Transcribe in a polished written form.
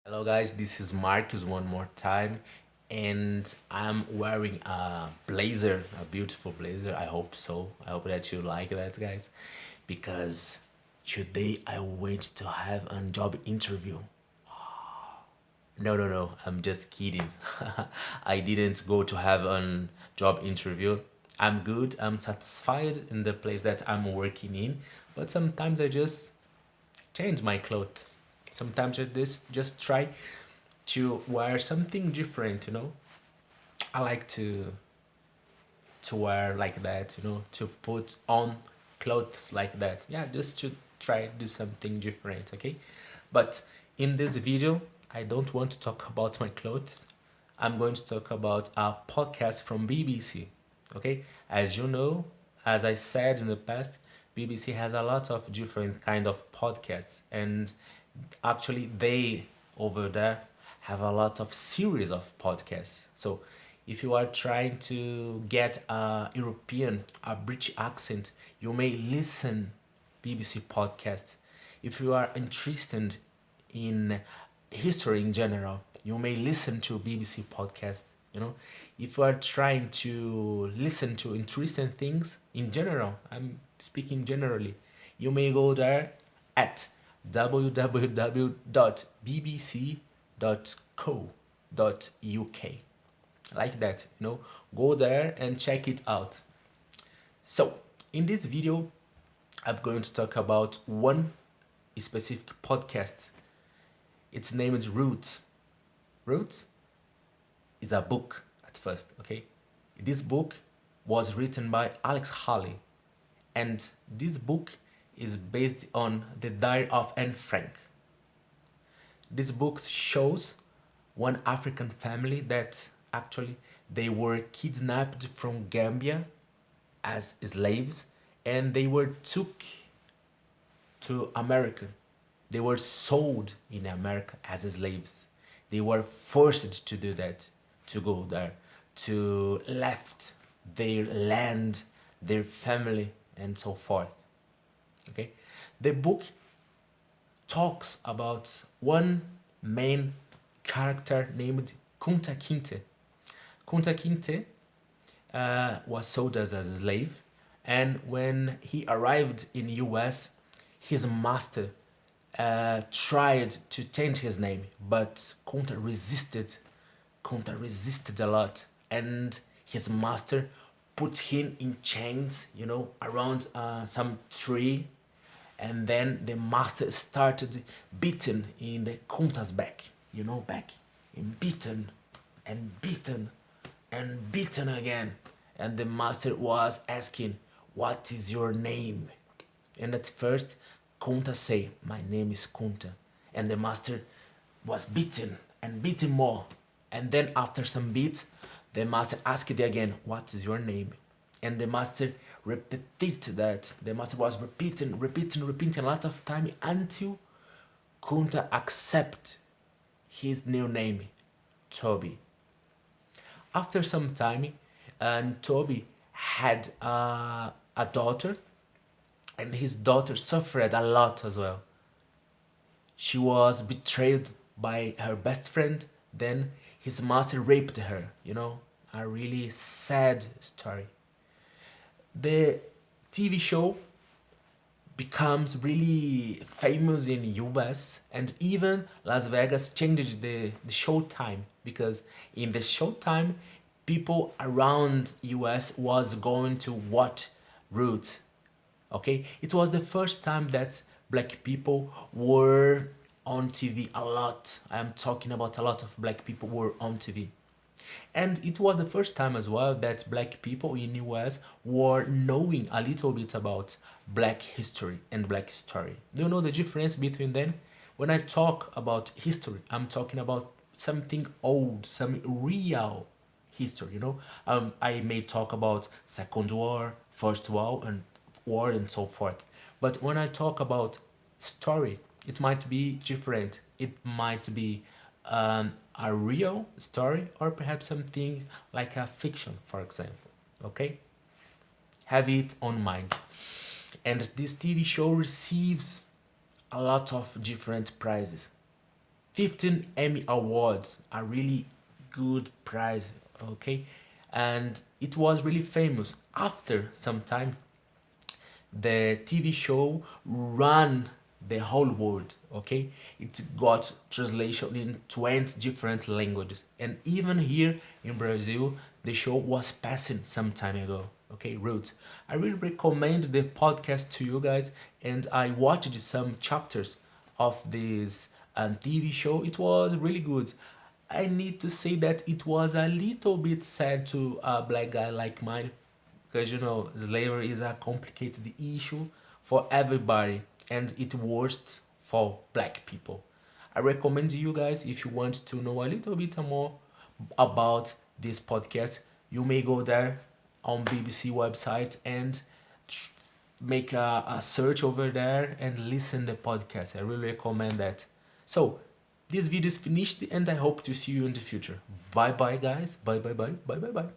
Hello guys, this is Marcus one more time, and I'm wearing a blazer, a beautiful blazer. I hope so. I hope that you like that, guys, because today I went to have a job interview. No, no, no, I'm just kidding. I didn't go to have a job interview. I'm good, I'm satisfied in the place that I'm working in, but sometimes I just change my clothes. Sometimes I just try to wear something different, I like to wear like that, to put on clothes like that. Yeah, just to try do something different, okay? But in this video, I don't want to talk about my clothes. I'm going to talk about a podcast from BBC, okay? As you know, as I said in the past, BBC has a lot of different kind of podcasts, and actually they over there have a lot of series of podcasts. So if you are trying to get a British accent, you may listen BBC podcast. If you are interested in history in general, you may listen to BBC podcast. If you are trying to listen to interesting things in general, I'm speaking generally, you may go there at www.bbc.co.uk, like that. Go there and check it out. So in this video, I'm going to talk about one specific podcast. It's named Roots. Roots is a book at first, okay? This book was written by Alex Haley, and this book is based on the diary of Anne Frank. This book shows one African family that actually they were kidnapped from Gambia as slaves, and they were took to America. They were sold in America as slaves. They were forced to do that, to go there, to left their land, their family, and so forth. Okay, the book talks about one main character named Kunta Kinte. Kunta Kinte was sold as a slave, and when he arrived in US, his master tried to change his name, but Kunta resisted. Kunta resisted a lot, and his master put him in chains, around some tree, and then the master started beating in the Kunta's back, back, and beaten, and beaten, and beaten again. And the master was asking, "What is your name?" And at first, Kunta say, "My name is Kunta." And the master was beaten and beaten more. And then after some beats, the master asked it again, "What is your name?" And the master repeated that. The master was repeating a lot of time until Kunta accept his new name, Toby. After some time, and Toby had a daughter, and his daughter suffered a lot as well. She was betrayed by her best friend, then his master raped her, a really sad story. The TV show becomes really famous in US, and even Las Vegas changed the show time, because in the show time people around US was going to watch Roots. Okay, it was the first time that black people were on TV a lot. I am talking about a lot of black people were on TV. And it was the first time as well that black people in US were knowing a little bit about black history and black story. Do you know the difference between them? When I talk about history, I'm talking about something old, some real history, I may talk about Second War, First War, and so forth. But when I talk about story, it might be different. It might be a real story, or perhaps something like a fiction, for example. Okay? Have it on mind. And this TV show receives a lot of different prizes. 15 Emmy Awards, a really good prize, okay? And it was really famous. After some time, the TV show ran the whole world, okay? It got translation in 20 different languages. And even here in Brazil, the show was passing some time ago, okay? Roots. I really recommend the podcast to you guys, and I watched some chapters of this TV show. It was really good. I need to say that it was a little bit sad to a black guy like mine, because slavery is a complicated issue for everybody, and it worst for black people. I recommend you guys, if you want to know a little bit more about this podcast, you may go there on BBC website and make a search over there and listen the podcast. I really recommend that. So this video is finished, and I hope to see you in the future. Bye bye guys. Bye bye bye. Bye bye bye.